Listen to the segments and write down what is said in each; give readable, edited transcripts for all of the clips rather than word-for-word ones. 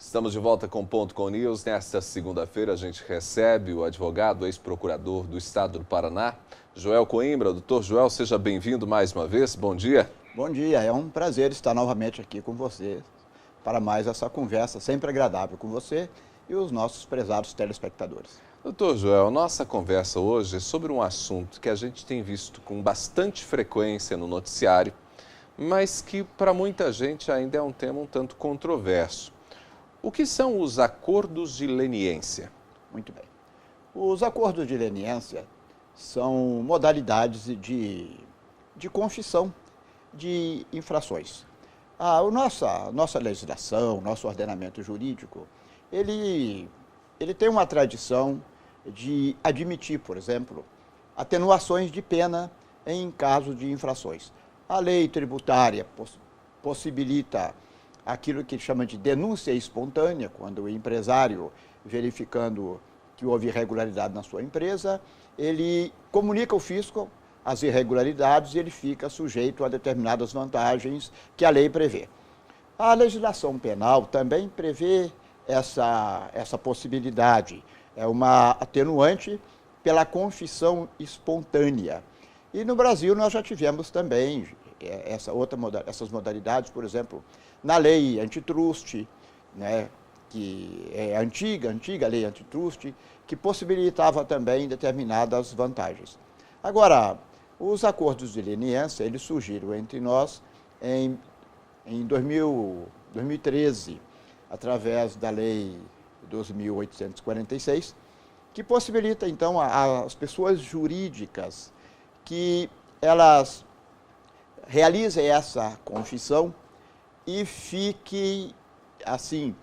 Estamos de volta com o Ponto com News. Nesta segunda-feira a gente recebe o advogado, ex-procurador do Estado do Paraná, Joel Coimbra. Doutor Joel, seja bem-vindo mais uma vez. Bom dia. Bom dia, é um prazer estar novamente aqui com você para mais essa conversa sempre agradável com você e os nossos prezados telespectadores. Doutor Joel, nossa conversa hoje é sobre um assunto que a gente tem visto com bastante frequência no noticiário, mas que para muita gente ainda é um tema um tanto controverso. O que são os acordos de leniência? Muito bem. Os acordos de leniência são modalidades de confissão de infrações. Nossa legislação, nosso ordenamento jurídico, ele tem uma tradição de admitir, por exemplo, atenuações de pena em caso de infrações. A lei tributária possibilita aquilo que chama de denúncia espontânea, quando o empresário, verificando que houve irregularidade na sua empresa, ele comunica ao fisco as irregularidades e ele fica sujeito a determinadas vantagens que a lei prevê. A legislação penal também prevê essa possibilidade, é uma atenuante pela confissão espontânea. E no Brasil nós já tivemos também essas modalidades, por exemplo, na lei antitruste, né, que é a antiga lei antitruste, que possibilitava também determinadas vantagens. Agora, os acordos de leniência, eles surgiram entre nós em 2013, através da lei 2.846, que possibilita, então, às pessoas jurídicas que elas realizem essa confissão e fiquem, assim,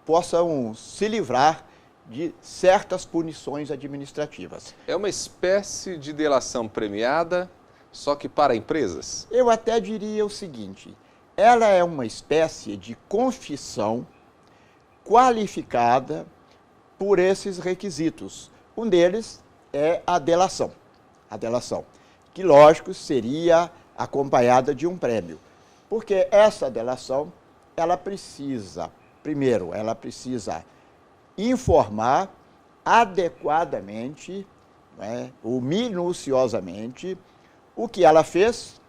possam se livrar de certas punições administrativas. É uma espécie de delação premiada, só que para empresas? Eu até diria o seguinte, ela é uma espécie de confissão qualificada por esses requisitos. Um deles é a delação. A delação, que lógico seria acompanhada de um prêmio. Porque essa delação, ela precisa, primeiro, ela precisa informar adequadamente, né, ou minuciosamente, o que ela fez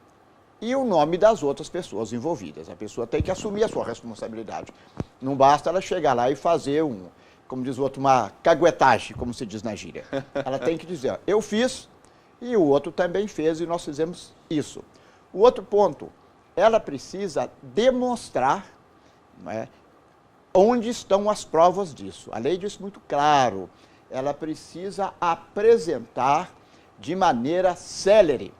e o nome das outras pessoas envolvidas. A pessoa tem que assumir a sua responsabilidade. Não basta ela chegar lá e fazer como diz o outro, uma caguetagem, como se diz na gíria. Ela tem que dizer, ó, eu fiz e o outro também fez e nós fizemos isso. O outro ponto, ela precisa demonstrar, né, onde estão as provas disso. A lei diz muito claro, ela precisa apresentar de maneira célere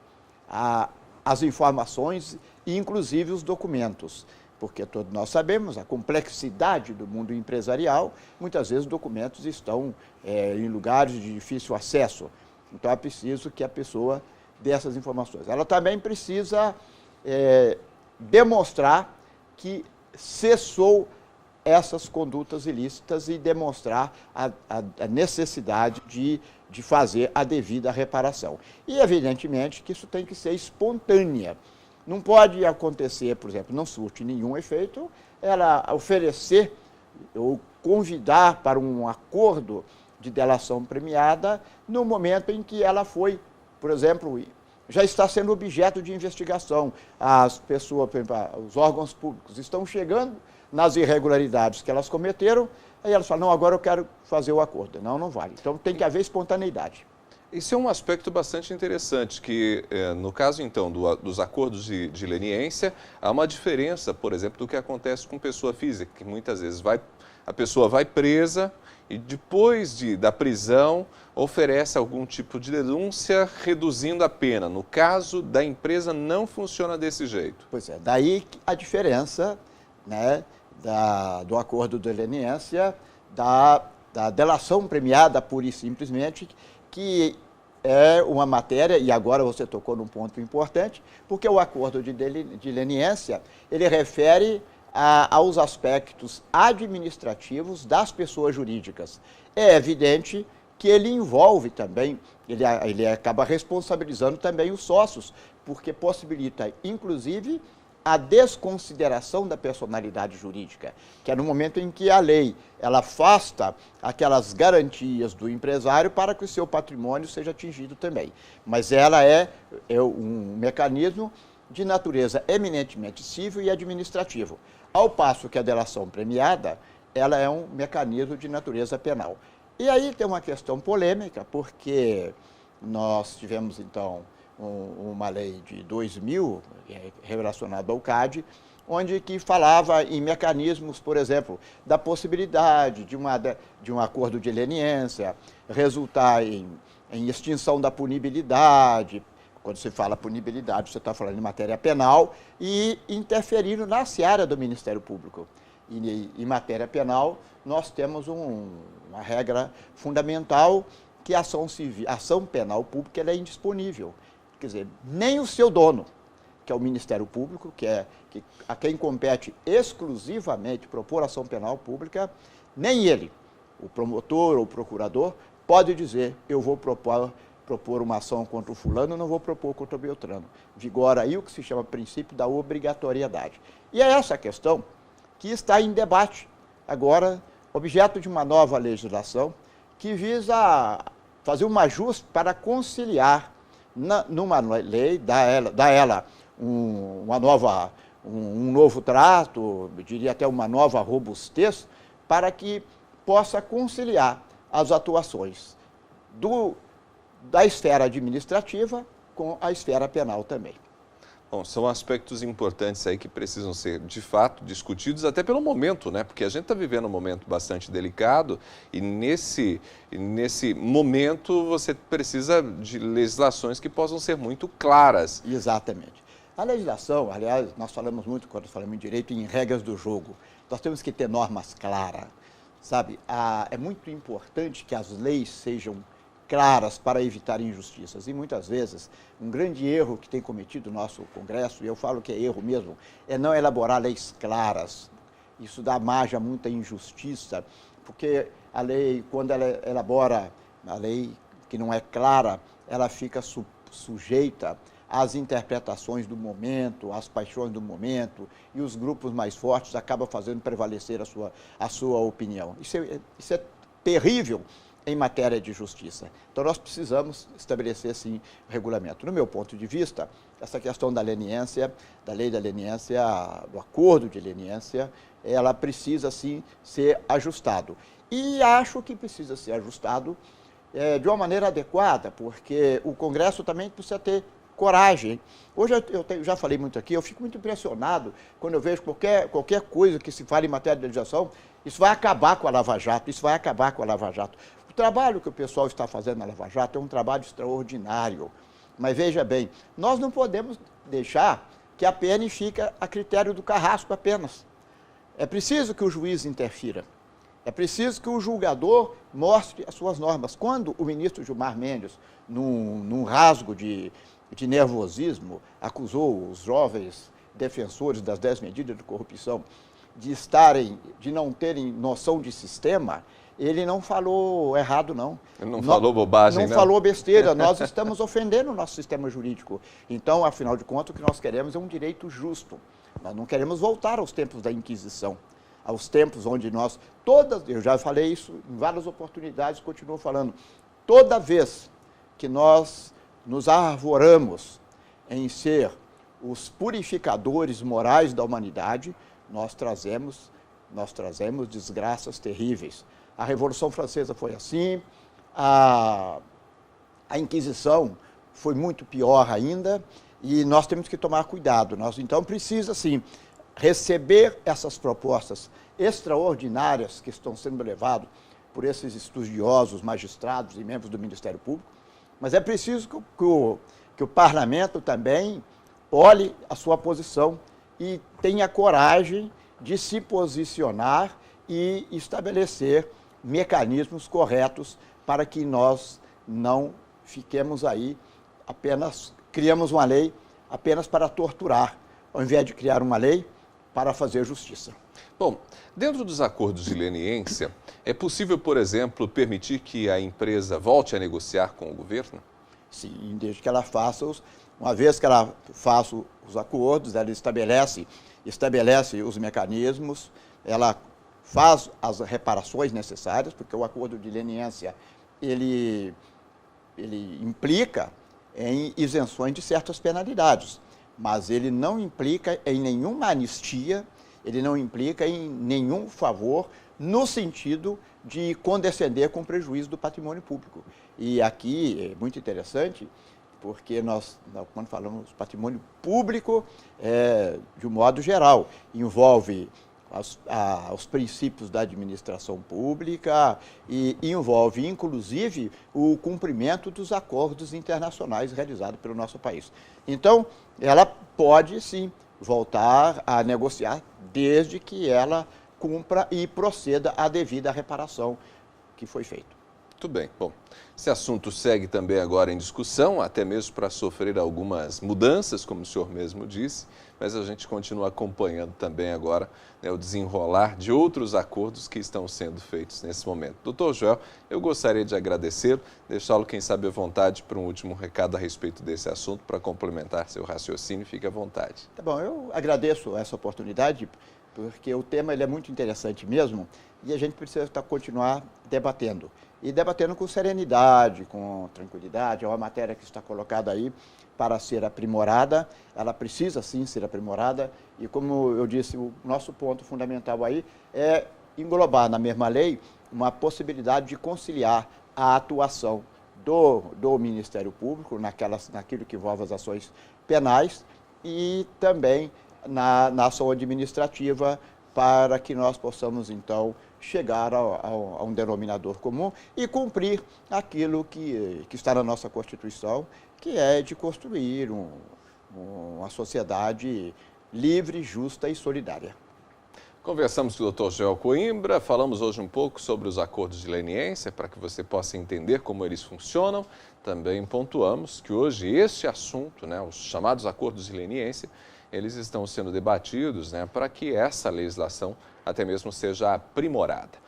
as informações e inclusive os documentos. Porque todos nós sabemos a complexidade do mundo empresarial, muitas vezes os documentos estão em lugares de difícil acesso. Então é preciso que a pessoa dê essas informações. Ela também precisa demonstrar que cessou essas condutas ilícitas e demonstrar a necessidade de fazer a devida reparação. E, evidentemente, que isso tem que ser espontânea. Não pode acontecer, por exemplo, não surte nenhum efeito, ela oferecer ou convidar para um acordo de delação premiada no momento em que ela foi, por exemplo, já está sendo objeto de investigação. As pessoas, os órgãos públicos estão chegando nas irregularidades que elas cometeram, aí elas falam, não, agora eu quero fazer o acordo. Não, não vale. Então tem que haver espontaneidade. Isso é um aspecto bastante interessante, que no caso, então, dos acordos de leniência, há uma diferença, por exemplo, do que acontece com pessoa física, que muitas vezes a pessoa vai presa e depois da prisão oferece algum tipo de denúncia reduzindo a pena. No caso da empresa, não funciona desse jeito. Pois é, daí a diferença, né, do acordo de leniência, da delação premiada pura e simplesmente, que é uma matéria, e agora você tocou num ponto importante, porque o acordo de leniência, ele refere aos aspectos administrativos das pessoas jurídicas. É evidente que ele envolve também, ele acaba responsabilizando também os sócios, porque possibilita, inclusive, a desconsideração da personalidade jurídica, que é no momento em que a lei ela afasta aquelas garantias do empresário para que o seu patrimônio seja atingido também. Mas ela é um mecanismo de natureza eminentemente civil e administrativo, ao passo que a delação premiada ela é um mecanismo de natureza penal. E aí tem uma questão polêmica, porque nós tivemos, então, uma lei de 2000, relacionada ao CAD, onde que falava em mecanismos, por exemplo, da possibilidade de um acordo de leniência resultar em extinção da punibilidade. Quando se fala punibilidade, você está falando em matéria penal e interferindo na seara do Ministério Público. E em matéria penal, nós temos uma regra fundamental que a ação penal pública ela é indisponível. Quer dizer, nem o seu dono, que é o Ministério Público, a quem compete exclusivamente propor ação penal pública, nem ele, o promotor ou o procurador, pode dizer, eu vou propor uma ação contra o fulano, não vou propor contra o Beltrano. Vigora aí o que se chama princípio da obrigatoriedade. E é essa a questão que está em debate agora, objeto de uma nova legislação, que visa fazer um ajuste para conciliar numa lei, dar ela um novo trato, eu diria até uma nova robustez, para que possa conciliar as atuações da esfera administrativa com a esfera penal também. Bom, são aspectos importantes aí que precisam ser, de fato, discutidos até pelo momento, né? Porque a gente está vivendo um momento bastante delicado e nesse momento você precisa de legislações que possam ser muito claras. Exatamente. A legislação, aliás, nós falamos muito, quando falamos em direito, em regras do jogo. Nós temos que ter normas claras, sabe? É muito importante que as leis sejam claras para evitar injustiças. E muitas vezes, um grande erro que tem cometido o nosso Congresso, e eu falo que é erro mesmo, é não elaborar leis claras. Isso dá margem a muita injustiça, porque a lei, quando ela elabora a lei que não é clara, ela fica sujeita às interpretações do momento, às paixões do momento, e os grupos mais fortes acabam fazendo prevalecer a sua opinião. Isso é terrível em matéria de justiça. Então, nós precisamos estabelecer, sim, o regulamento. No meu ponto de vista, essa questão da leniência, da lei da leniência, do acordo de leniência, ela precisa, sim, ser ajustado. E acho que precisa ser ajustado de uma maneira adequada, porque o Congresso também precisa ter coragem. Hoje, eu já falei muito aqui, eu fico muito impressionado quando eu vejo qualquer coisa que se fale em matéria de legislação, isso vai acabar com a Lava Jato, isso vai acabar com a Lava Jato. O trabalho que o pessoal está fazendo na Lava Jato é um trabalho extraordinário. Mas veja bem, nós não podemos deixar que a PN fique a critério do carrasco apenas. É preciso que o juiz interfira. É preciso que o julgador mostre as suas normas. Quando o ministro Gilmar Mendes, num rasgo de nervosismo, acusou os jovens defensores das 10 medidas de corrupção de não terem noção de sistema, ele não falou errado, não. Ele não falou bobagem, não? Não falou besteira. Nós estamos ofendendo o nosso sistema jurídico. Então, afinal de contas, o que nós queremos é um direito justo. Nós não queremos voltar aos tempos da Inquisição, aos tempos onde eu já falei isso em várias oportunidades, continuo falando, toda vez que nós nos arvoramos em ser os purificadores morais da humanidade, nós trazemos desgraças terríveis. A Revolução Francesa foi assim, a Inquisição foi muito pior ainda, e nós temos que tomar cuidado. Então, precisa, sim, receber essas propostas extraordinárias que estão sendo levadas por esses estudiosos, magistrados e membros do Ministério Público, mas é preciso que o Parlamento também olhe a sua posição e tenha coragem de se posicionar e estabelecer mecanismos corretos para que nós não fiquemos aí criamos uma lei apenas para torturar, ao invés de criar uma lei para fazer justiça. Bom, dentro dos acordos de leniência, é possível, por exemplo, permitir que a empresa volte a negociar com o governo? Sim, desde que ela faça, uma vez que ela faça o os acordos, ela estabelece os mecanismos, ela faz as reparações necessárias, porque o acordo de leniência, ele implica em isenções de certas penalidades, mas ele não implica em nenhuma anistia, ele não implica em nenhum favor no sentido de condescender com o prejuízo do patrimônio público. E aqui é muito interessante, porque nós, quando falamos patrimônio público, de um modo geral, envolve os princípios da administração pública e envolve, inclusive, o cumprimento dos acordos internacionais realizados pelo nosso país. Então, ela pode, sim, voltar a negociar, desde que ela cumpra e proceda à devida reparação que foi feita. Muito bem. Bom, esse assunto segue também agora em discussão, até mesmo para sofrer algumas mudanças, como o senhor mesmo disse, mas a gente continua acompanhando também agora, né, o desenrolar de outros acordos que estão sendo feitos nesse momento. Doutor Joel, eu gostaria de agradecê-lo, deixá-lo, quem sabe, à vontade para um último recado a respeito desse assunto, para complementar seu raciocínio, fique à vontade. Tá bom, eu agradeço essa oportunidade, porque o tema ele é muito interessante mesmo e a gente precisa continuar debatendo. E debatendo com serenidade, com tranquilidade. É uma matéria que está colocada aí para ser aprimorada, ela precisa sim ser aprimorada e, como eu disse, o nosso ponto fundamental aí é englobar na mesma lei uma possibilidade de conciliar a atuação do Ministério Público naquilo que envolve as ações penais e também na ação administrativa, para que nós possamos, então, chegar a um denominador comum e cumprir aquilo que está na nossa Constituição, que é de construir uma sociedade livre, justa e solidária. Conversamos com o Dr. Joel Coimbra, falamos hoje um pouco sobre os acordos de leniência, para que você possa entender como eles funcionam. Também pontuamos que hoje este assunto, né, os chamados acordos de leniência, eles estão sendo debatidos, né, para que essa legislação até mesmo seja aprimorada.